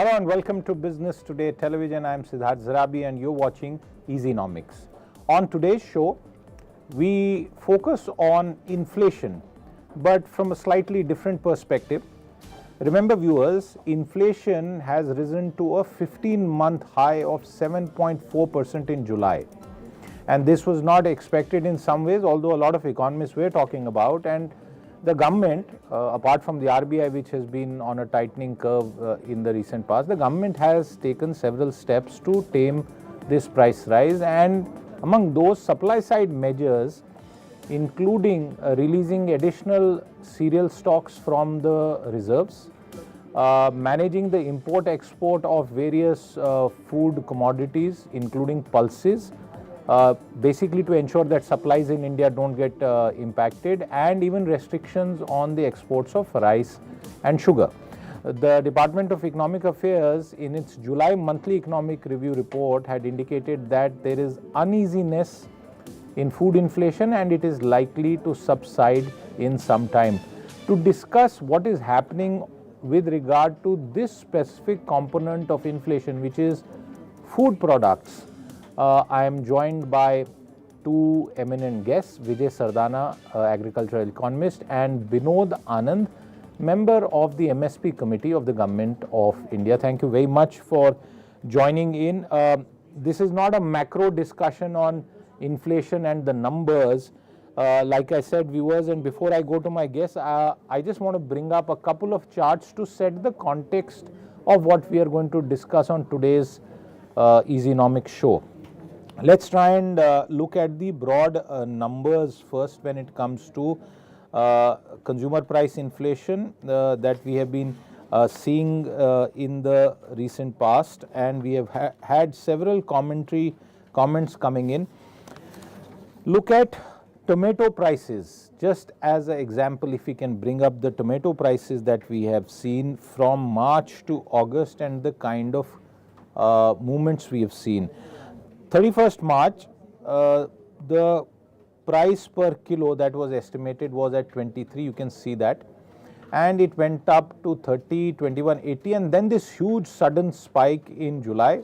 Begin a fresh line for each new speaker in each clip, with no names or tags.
Hello and welcome to Business Today Television. I am Siddharth Zarabi and you're watching Easynomics. On today's show, we focus on inflation, but from a slightly different perspective. Remember viewers, inflation has risen to a 15-month high of 7.4% in July. And this was not expected in some ways, although a lot of economists were talking about. And the government, apart from the RBI, which has been on a tightening curve in the recent past, the government has taken several steps to tame this price rise. And among those supply side measures, including releasing additional cereal stocks from the reserves, managing the import-export of various food commodities, including pulses, basically to ensure that supplies in India don't get impacted, and even restrictions on the exports of rice and sugar. The Department of Economic Affairs in its July monthly economic review report had indicated that there is uneasiness in food inflation and it is likely to subside in some time. To discuss what is happening with regard to this specific component of inflation, which is food products, I am joined by two eminent guests, Vijay Sardana, agricultural economist, and Binod, Anand, member of the MSP committee of the Government of India. Thank you very much for joining in. This is not a macro discussion on inflation and the numbers. Like I said, viewers, and before I go to my guests, I just want to bring up a couple of charts to set the context of what we are going to discuss on today's Easynomics show. Let's try and look at the broad numbers first when it comes to consumer price inflation that we have been seeing in the recent past, and we have had several comments coming in. Look at tomato prices. Just as an example, if we can bring up the tomato prices that we have seen from March to August and the kind of movements we have seen. 31st March, the price per kilo that was estimated was at 23, you can see that, and it went up to 30, 21, 80, and then this huge sudden spike in July,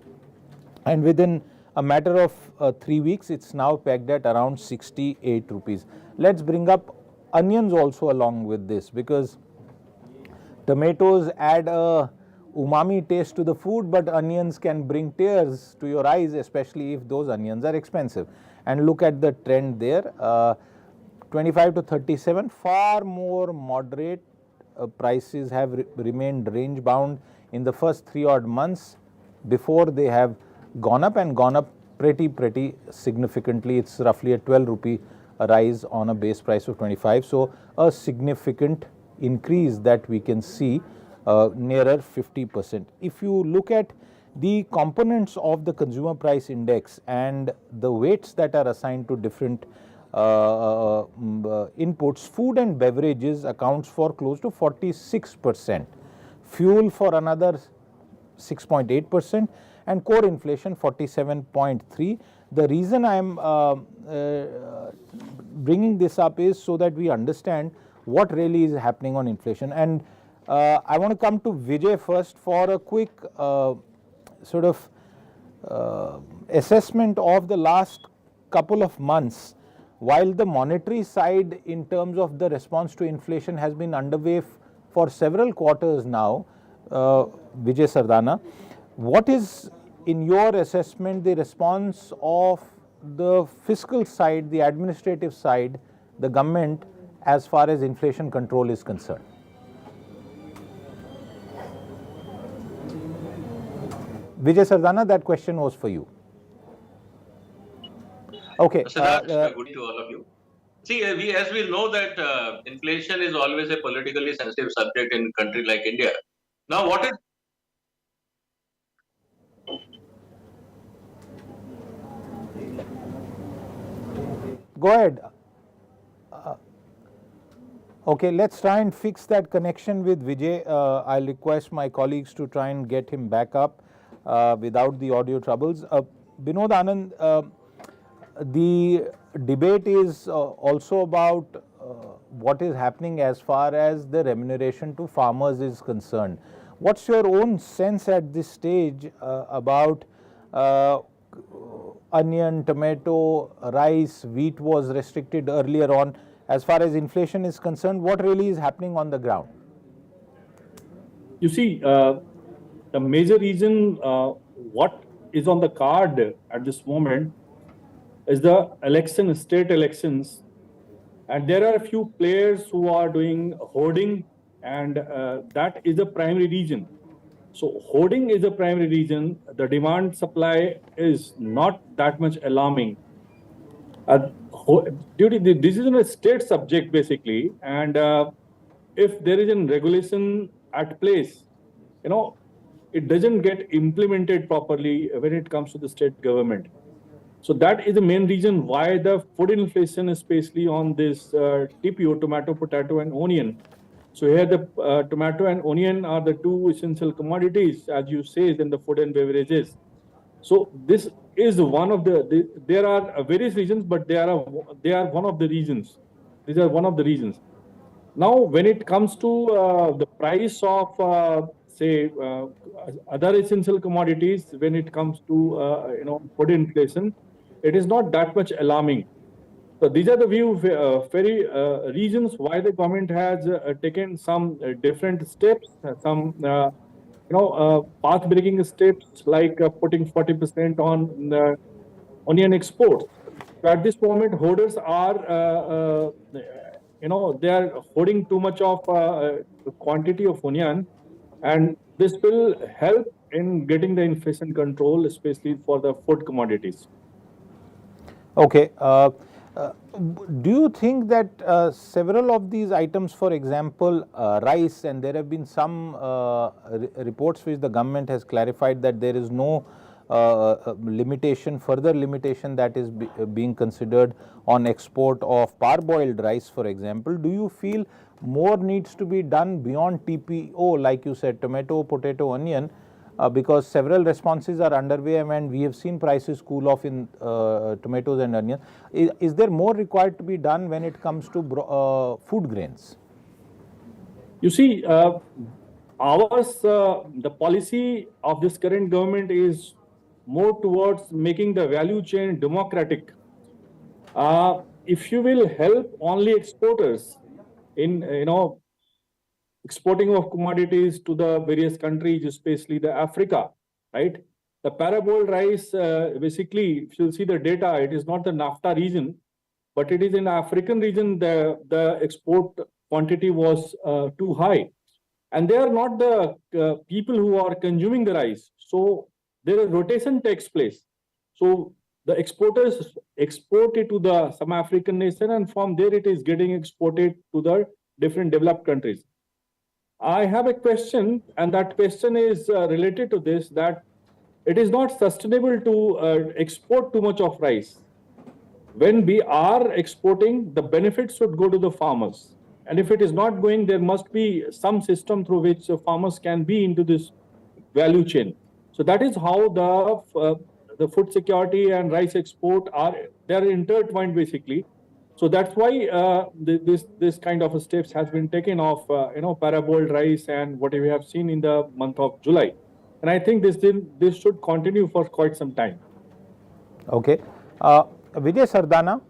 and within a matter of 3 weeks, it's now pegged at around 68 rupees. Let's bring up onions also along with this, because tomatoes add a umami taste to the food, but onions can bring tears to your eyes, especially if those onions are expensive. And look at the trend there, 25 to 37, far more moderate prices have remained range bound in the first 3 odd months before they have gone up, and gone up pretty significantly. It's roughly a 12 rupee rise on a base price of 25. So a significant increase that we can see, nearer 50%. If you look at the components of the consumer price index and the weights that are assigned to different inputs, food and beverages accounts for close to 46%, fuel for another 6.8%, and core inflation 47.3%. The reason I am bringing this up is so that we understand what really is happening on inflation. And I want to come to Vijay first for a quick sort of assessment of the last couple of months. While the monetary side in terms of the response to inflation has been underway for several quarters now, Vijay Sardana, what is in your assessment the response of the fiscal side, the administrative side, the government, as far as inflation control is concerned? Vijay Sardana, that question was for you. Okay.
Siddharth, good to all of you. See, as we know that inflation is always a politically sensitive subject in a country like India. Now, what is...
Go ahead. Okay, let's try and fix that connection with Vijay. I'll request my colleagues to try and get him back up without the audio troubles. Binod, Anand, the debate is also about what is happening as far as the remuneration to farmers is concerned. What's your own sense at this stage about onion, tomato, rice, wheat was restricted earlier on? As far as inflation is concerned, what really is happening on the ground?
You see, the major reason what is on the card at this moment is the state elections, and there are a few players who are doing hoarding, and that is a primary reason. So hoarding is a primary reason. The demand supply is not that much alarming. This is a state subject basically, and if there is a regulation at place, it doesn't get implemented properly when it comes to the state government. So that is the main reason why the food inflation, especially on this TPO, tomato, potato, and onion. So here the tomato and onion are the two essential commodities, as you say, in the food and beverages. So this is one of there are various reasons, but they are one of the reasons. These are one of the reasons. Now, when it comes to the price of say other essential commodities, when it comes to food inflation, it is not that much alarming. So these are the very reasons why the government has taken some different steps, some path-breaking steps, like putting 40% on onion exports. So at this moment, hoarders are they are hoarding too much of quantity of onion, and this will help in getting the inflation control, especially for the food commodities.
Okay. Do you think that several of these items, for example, rice, and there have been some reports which the government has clarified that there is no further limitation that is being considered on export of parboiled rice, for example. Do you feel more needs to be done beyond TPO, like you said, tomato, potato, onion, because several responses are underway and we have seen prices cool off in tomatoes and onion. Is there more required to be done when it comes to food grains?
You see, the policy of this current government is more towards making the value chain democratic. If you will help only exporters in exporting of commodities to the various countries, especially the Africa, right? The parboiled rice, basically, if you see the data, it is not the NAFTA region, but it is in the African region, the export quantity was too high. And they are not the people who are consuming the rice. So there a rotation takes place. So the exporters export it to some African nation, and from there it is getting exported to the different developed countries. I have a question, and that question is related to this, that it is not sustainable to export too much of rice. When we are exporting, the benefits should go to the farmers. And if it is not going, there must be some system through which farmers can be into this value chain. So that is how the food security and rice export they're intertwined basically. So that's why this kind of steps has been taken of parboiled rice and what we have seen in the month of July. And I think this should continue for quite some time.
Okay. Vijay, Sardana,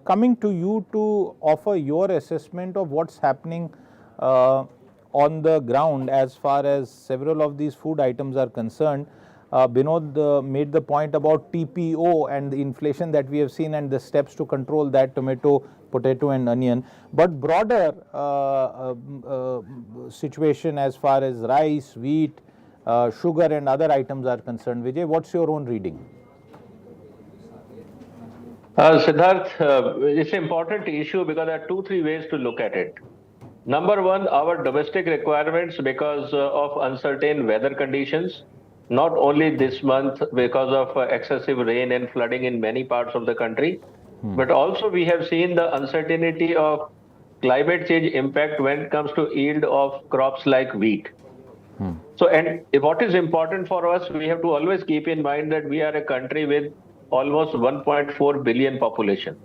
coming to you to offer your assessment of what's happening on the ground as far as several of these food items are concerned. Binod made the point about TPO and the inflation that we have seen and the steps to control that, tomato, potato and onion. But broader situation as far as rice, wheat, sugar and other items are concerned. Vijay, what's your own reading?
Siddharth, it's an important issue because there are 2-3 ways to look at it. Number one, our domestic requirements because of uncertain weather conditions, not only this month because of excessive rain and flooding in many parts of the country, but also we have seen the uncertainty of climate change impact when it comes to yield of crops like wheat. So, and what is important for us, we have to always keep in mind that we are a country with almost 1.4 billion population.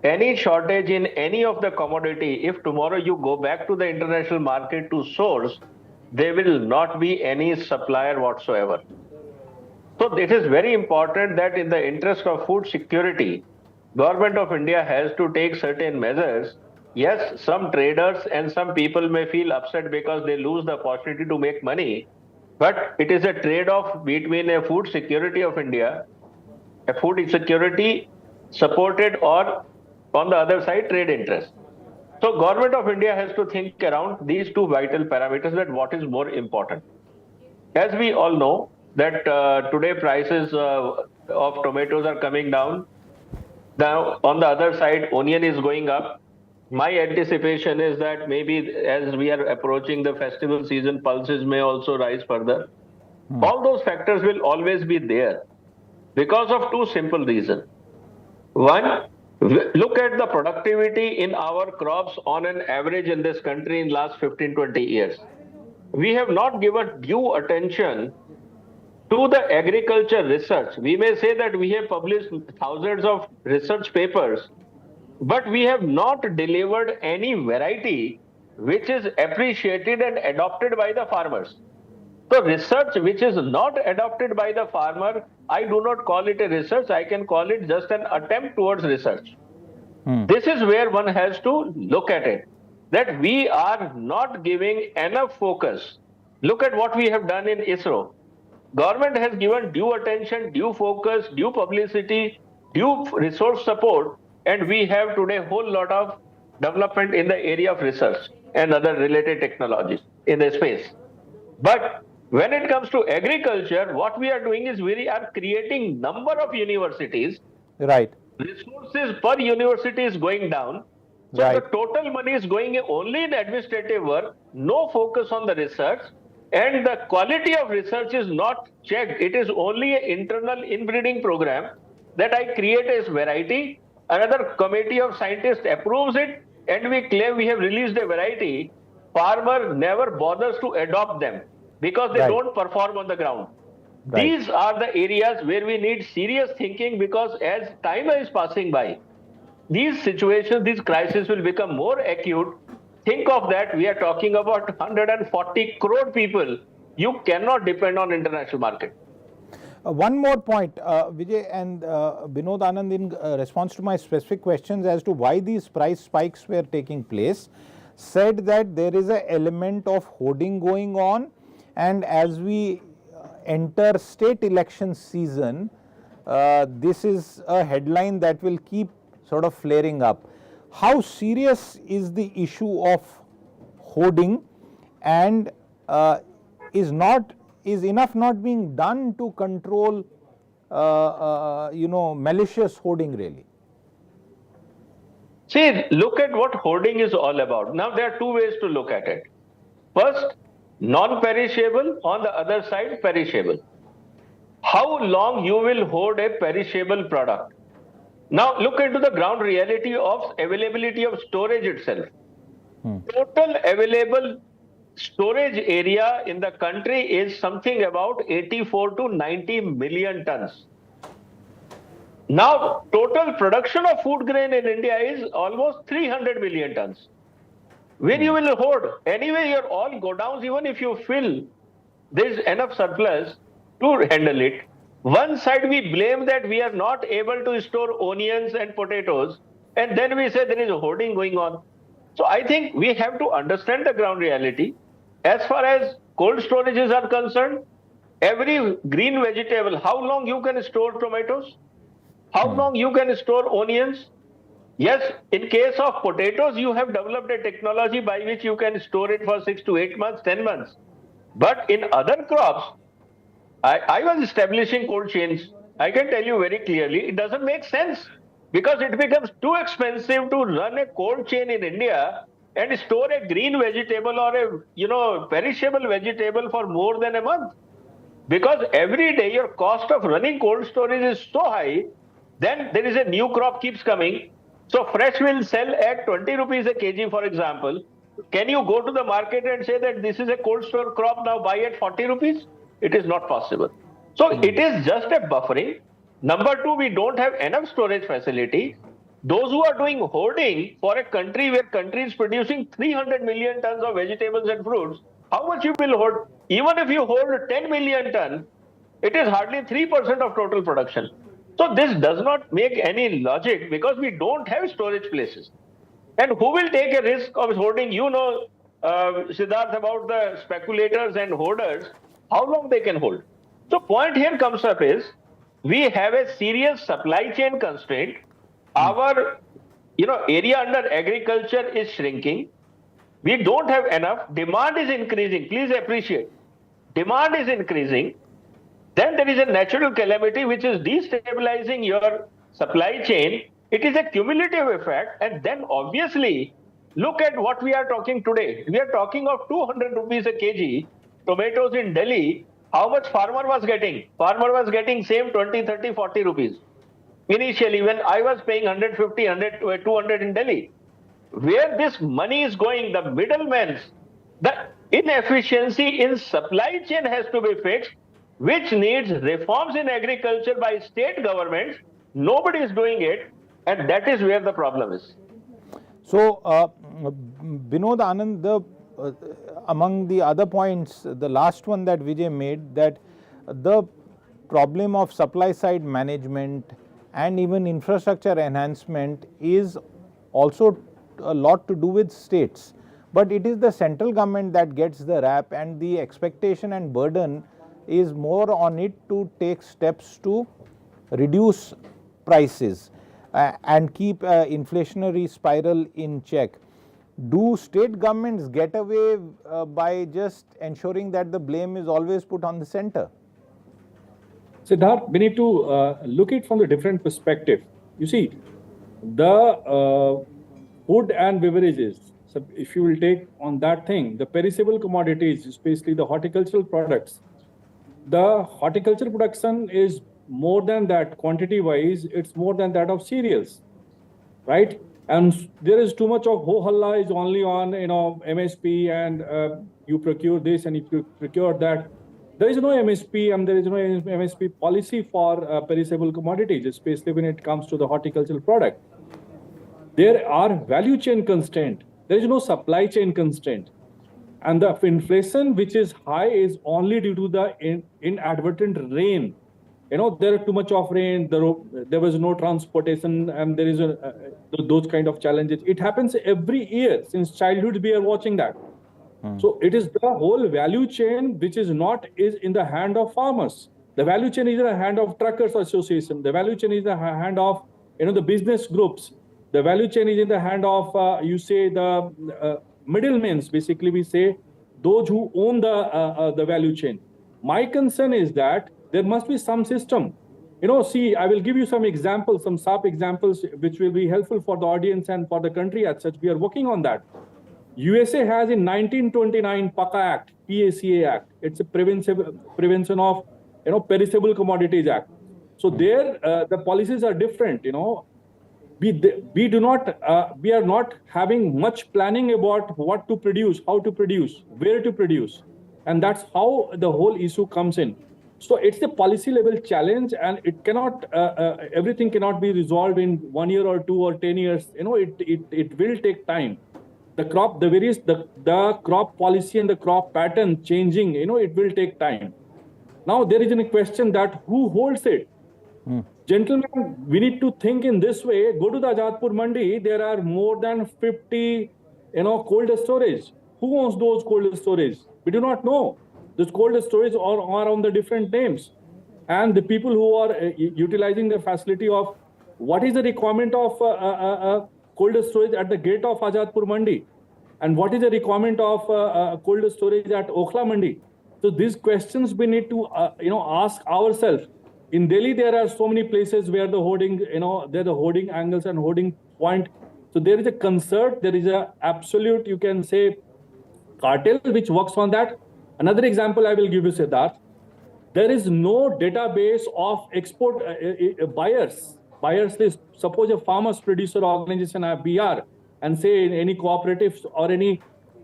Any shortage in any of the commodity, if tomorrow you go back to the international market to source, there will not be any supplier whatsoever. So it is very important that in the interest of food security, Government of India has to take certain measures. Yes, some traders and some people may feel upset because they lose the opportunity to make money, but it is a trade-off between a food security of India, a food security supported, or on the other side, trade interest. So Government of India has to think around these two vital parameters, that what is more important. As we all know that today prices of tomatoes are coming down. Now, on the other side, onion is going up. My anticipation is that maybe as we are approaching the festival season, pulses may also rise further. All those factors will always be there because of two simple reasons. One, look at the productivity in our crops on an average in this country in last 15, 20 years. We have not given due attention to the agriculture research. We may say that we have published thousands of research papers, but we have not delivered any variety which is appreciated and adopted by the farmers. So research which is not adopted by the farmer, I do not call it a research, I can call it just an attempt towards research. This is where one has to look at it, that we are not giving enough focus. Look at what we have done in ISRO. Government has given due attention, due focus, due publicity, due resource support, and we have today a whole lot of development in the area of research and other related technologies in the space. But when it comes to agriculture, what we are doing is we are creating number of universities.
Right.
Resources per university is going down. So
Right.
the total money is going only in administrative work, no focus on the research, and the quality of research is not checked. It is only an internal inbreeding program that I create as variety. Another committee of scientists approves it, and we claim we have released a variety. Farmer never bothers to adopt them because they
Right.
don't perform on the ground.
Right.
These are the areas where we need serious thinking, because as time is passing by, these situations, these crises will become more acute. Think of that, we are talking about 140 crore people. You cannot depend on international market.
One more point, Vijay and Binod, Anand, in response to my specific questions as to why these price spikes were taking place, said that there is an element of hoarding going on, and as we enter state election season, this is a headline that will keep sort of flaring up. How serious is the issue of hoarding, and is enough not being done to control malicious hoarding really?
See, look at what hoarding is all about. Now, there are two ways to look at it. First, non-perishable, on the other side, perishable. How long you will hoard a perishable product? Now, look into the ground reality of availability of storage itself. Total available storage area in the country is something about 84 to 90 million tons. Now, total production of food grain in India is almost 300 million tons. When you will hoard, anyway, your all godowns, even if you fill, there is enough surplus to handle it. One side we blame that we are not able to store onions and potatoes, and then we say there is a hoarding going on. So I think we have to understand the ground reality. As far as cold storages are concerned, every green vegetable, how long you can store tomatoes? How long you can store onions? Yes, in case of potatoes, you have developed a technology by which you can store it for 6 to 8 months, 10 months. But in other crops, I was establishing cold chains. I can tell you very clearly, it doesn't make sense, because it becomes too expensive to run a cold chain in India and store a green vegetable or a perishable vegetable for more than a month. Because every day your cost of running cold storage is so high, then there is a new crop keeps coming. So fresh will sell at 20 rupees a kg, for example. Can you go to the market and say that this is a cold store crop, now buy at 40 rupees? It is not possible. So it is just a buffering. Number two, we don't have enough storage facility. Those who are doing hoarding for a country where country is producing 300 million tons of vegetables and fruits, how much you will hold? Even if you hold 10 million ton, it is hardly 3% of total production. So this does not make any logic because we don't have storage places. And who will take a risk of hoarding? Siddharth, about the speculators and hoarders, how long they can hold. So point here comes up is we have a serious supply chain constraint. Our area under agriculture is shrinking. We don't have enough. Demand is increasing. Please appreciate. Demand is increasing. Then there is a natural calamity which is destabilizing your supply chain. It is a cumulative effect. And then obviously, look at what we are talking today. We are talking of 200 rupees a kg tomatoes in Delhi. How much farmer was getting? Farmer was getting same 20, 30, 40 rupees. Initially, when I was paying 150, 100, 200 in Delhi. Where this money is going, the middlemen, the inefficiency in supply chain has to be fixed, which needs reforms in agriculture by state governments. Nobody is doing it, and that is where the problem is.
So, Binod, Anand, among the other points, the last one that Vijay made, that the problem of supply side management and even infrastructure enhancement is also a lot to do with states, but it is the central government that gets the rap, and the expectation and burden is more on it to take steps to reduce prices and keep inflationary spiral in check. Do state governments get away by just ensuring that the blame is always put on the center?
Siddharth, we need to look at it from the different perspective. You see, the food and beverages, so if you will take on that thing, the perishable commodities, especially the horticultural products, the horticultural production is more than that quantity wise, it's more than that of cereals, right? And there is too much of ho-halla is only on MSP, and you procure this and you procure that. There is no MSP and there is no MSP policy for perishable commodities, especially when it comes to the horticultural product. There are value chain constraint. There is no supply chain constraint. And the inflation which is high is only due to the inadvertent rain. There are too much of rain, there was no transportation, and there is those kind of challenges. It happens every year. Since childhood, we are watching that. So it is the whole value chain which is in the hand of farmers. The value chain is in the hand of truckers association. The value chain is in the hand of the business groups. The value chain is in the hand of the middlemen. Basically, we say those who own the value chain. My concern is that there must be some system. See, I will give you some examples, some sharp examples, which will be helpful for the audience and for the country as such. We are working on that. USA has in 1929 PACA Act, PACA Act. It's a prevention of perishable commodities act. So there the policies are different. We are not having much planning about what to produce, how to produce, where to produce, and that's how the whole issue comes in. So it's a policy level challenge, and it cannot everything cannot be resolved in 1 year or 2 or 10 years. It will take time. The crop policy and the crop pattern changing, it will take time. Now there is a question that who holds it? Gentlemen, we need to think in this way. Go to the Azadpur Mandi, there are more than 50, cold storage. Who owns those cold storage? We do not know. Those cold storage are on the different names. And the people who are utilizing the facility of what is the requirement of cold storage at the gate of Azadpur Mandi, and what is the requirement of cold storage at Okhla Mandi? So these questions we need to ask ourselves. In Delhi, there are so many places where the hoarding, there are the hoarding angles and hoarding point. So there is a concert, there is a absolute, you can say, cartel which works on that. Another example I will give you, Siddharth. There is no database of export buyers list. Suppose a farmers producer organization, a BR, and say in any cooperatives or any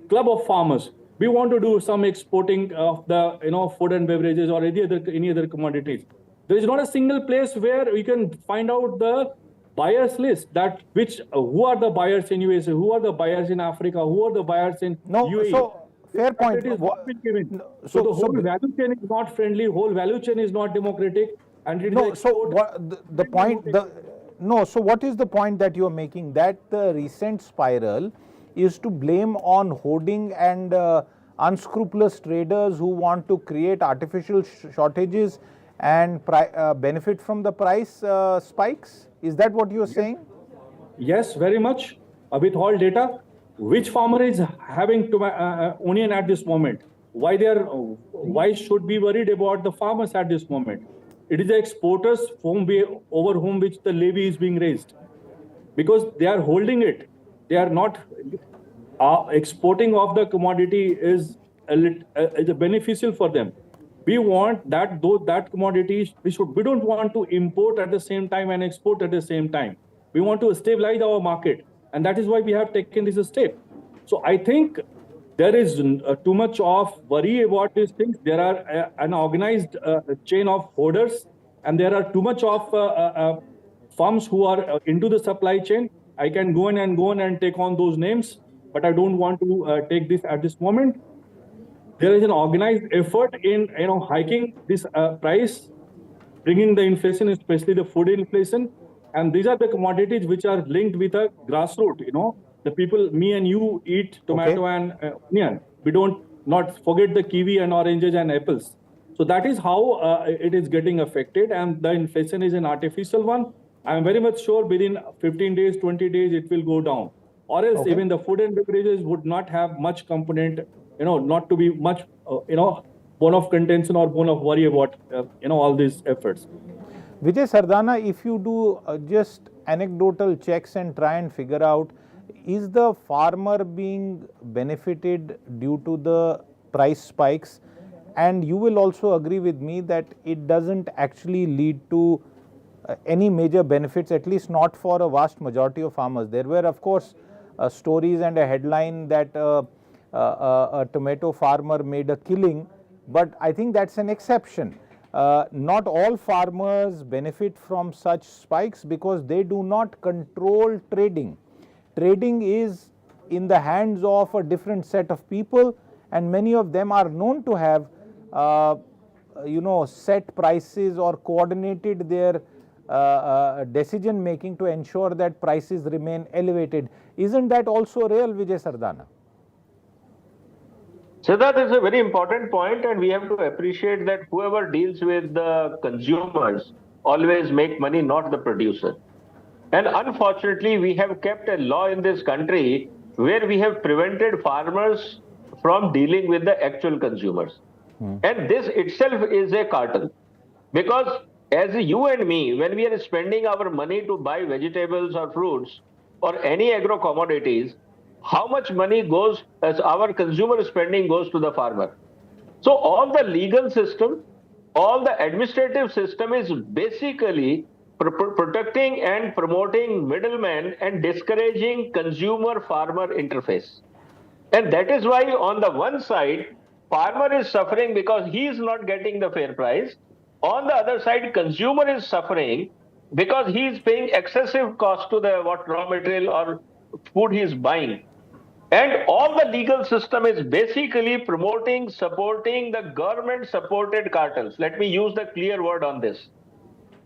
club of farmers, we want to do some exporting of the food and beverages or any other commodities. There is not a single place where we can find out the buyers list, who are the buyers in USA, who are the buyers in Africa, who are the buyers in UAE.
So fair point.
It is not been given.
So
the whole value chain is not friendly. Whole value chain is not democratic, and it is
no. So
export.
what the point? No. So what is the point that you are making? That the recent spiral is to blame on hoarding and unscrupulous traders who want to create artificial shortages and benefit from the price spikes? Is that what you are saying?
Yes, very much. With all data, which farmer is having onion at this moment? Why should we worried about the farmers at this moment? It is the exporters over whom which the levy is being raised, because they are holding it. They are not exporting of the commodity is beneficial for them. We want that that commodity we don't want to import at the same time and export at the same time. We want to stabilize our market, and that is why we have taken this step. So I think there is too much of worry about these things. There are an organized chain of hoarders, and there are too much of firms who are into the supply chain. I can go on and take on those names, but I don't want to take this at this moment. There is an organized effort in hiking this price, bringing the inflation, especially the food inflation. And these are the commodities which are linked with a grassroots. The people, me and you, eat tomato and onion. We don't not forget the kiwi and oranges and apples. So that is how it is getting affected, and the inflation is an artificial one. I am very much sure within 15 days, 20 days, it will go down. Or else even the food and beverages would not have much component, not to be much, bone of contention or bone of worry about, all these efforts.
Vijay Sardana, if you do just anecdotal checks and try and figure out, is the farmer being benefited due to the price spikes? And you will also agree with me that it doesn't actually lead to any major benefits, at least not for a vast majority of farmers. There were, of course, stories and a headline that a tomato farmer made a killing, but I think that's an exception. Not all farmers benefit from such spikes because they do not control trading. Trading is in the hands of a different set of people, and many of them are known to have set prices or coordinated their decision making to ensure that prices remain elevated. Isn't that also real, Vijay Sardana?
Siddharth is a very important point, and we have to appreciate that whoever deals with the consumers always make money, not the producer. And unfortunately, we have kept a law in this country where we have prevented farmers from dealing with the actual consumers. And this itself is a cartel. Because as you and me, when we are spending our money to buy vegetables or fruits or any agro commodities, how much money goes as our consumer spending goes to the farmer? So all the legal system, all the administrative system is basically protecting and promoting middlemen and discouraging consumer-farmer interface. And that is why on the one side, farmer is suffering because he is not getting the fair price. On the other side, consumer is suffering because he is paying excessive cost to the raw material or food he is buying. And all the legal system is basically promoting, supporting the government-supported cartels. Let me use the clear word on this.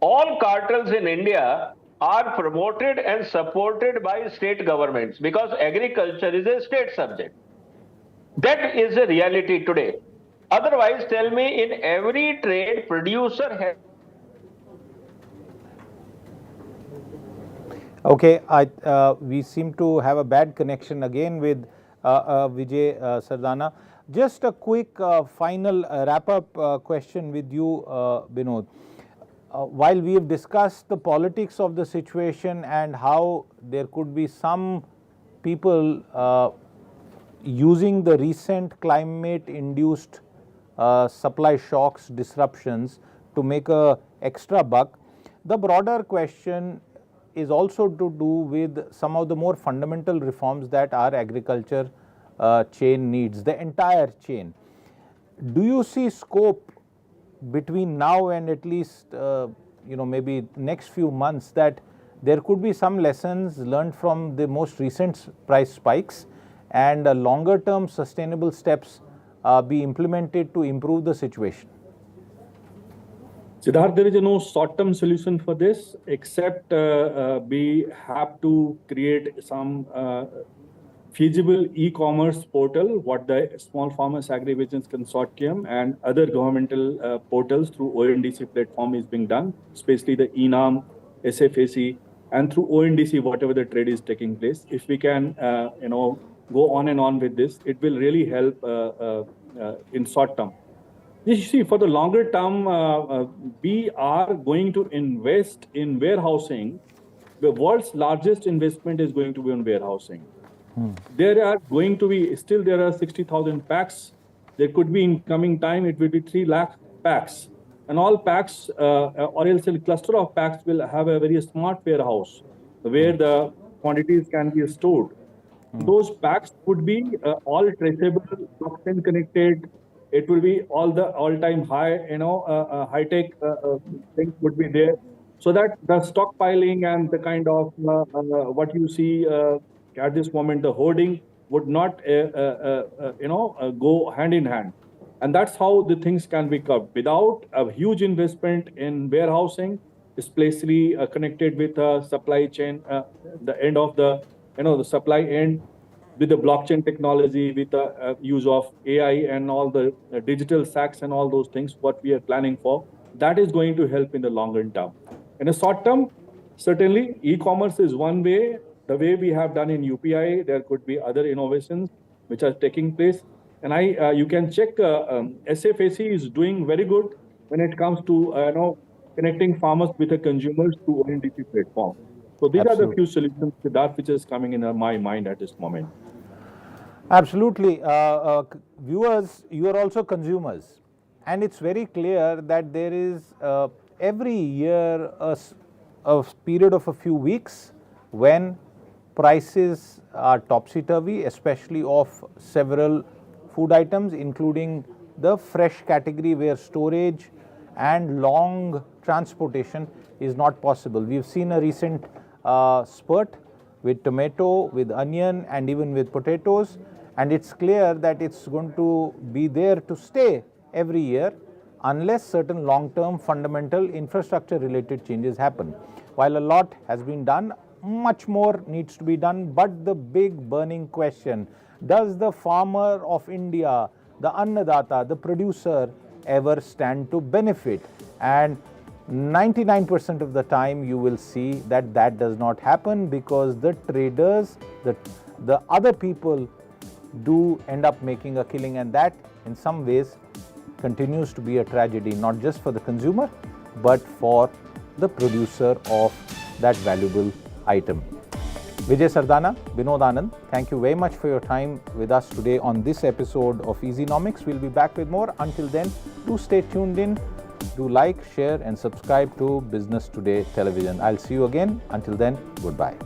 All cartels in India are promoted and supported by state governments because agriculture is a state subject. That is a reality today. Otherwise, tell me, in every trade, producer has...
Okay, we seem to have a bad connection again with Vijay Sardana. Just a quick final wrap-up question with you, Binod. While we have discussed the politics of the situation and how there could be some people using the recent climate-induced supply shocks, disruptions to make a extra buck, the broader question is also to do with some of the more fundamental reforms that our agriculture chain needs, the entire chain. Do you see scope between now and at least maybe next few months that there could be some lessons learned from the most recent price spikes and longer term sustainable steps be implemented to improve the situation?
Siddharth, there is no short-term solution for this, except we have to create some feasible e-commerce portal, what the Small Farmers Agribusiness Consortium and other governmental portals through ONDC platform is being done, especially the ENAM, SFAC, and through ONDC, whatever the trade is taking place. If we can, go on and on with this, it will really help in short term. You see, for the longer term, we are going to invest in warehousing. The world's largest investment is going to be on warehousing. There are going to be, still there are 60,000 packs. There could be in coming time, it will be 3 lakh packs. And all packs, or else a cluster of packs will have a very smart warehouse where the quantities can be stored. Those packs would be all traceable, blockchain connected. It will be all the all-time high, high-tech things would be there, so that the stockpiling and the kind of what you see at this moment, the hoarding would not, go hand in hand. And that's how the things can be covered without a huge investment in warehousing, especially connected with supply chain, the end of the, the supply end, with the blockchain technology, with the use of AI and all the digital sacks and all those things, what we are planning for, that is going to help in the longer term. In the short term, certainly e-commerce is one way. The way we have done in UPI, there could be other innovations which are taking place. And you can check, SFAC is doing very good when it comes to connecting farmers with the consumers through ONDC platform. So these are the few solutions, Siddharth, which is coming in my mind at this moment.
Absolutely. Viewers, you are also consumers, and it's very clear that there is every year a period of a few weeks when prices are topsy-turvy, especially of several food items, including the fresh category where storage and long transportation is not possible. We've seen a recent spurt with tomato, with onion, and even with potatoes, and it's clear that it's going to be there to stay every year unless certain long-term fundamental infrastructure related changes happen. While a lot has been done, much more needs to be done, but the big burning question, does the farmer of India, the Annadata, the producer, ever stand to benefit? And 99% of the time you will see that that does not happen, because the traders, the other people do end up making a killing, and that in some ways continues to be a tragedy, not just for the consumer but for the producer of that valuable item. Vijay, Sardana, Binod, Anand, thank you very much for your time with us today on this episode of Easynomics. We'll be back with more. Until then, do stay tuned in. Do like, share and subscribe to Business Today Television. I'll see you again. Until then, goodbye.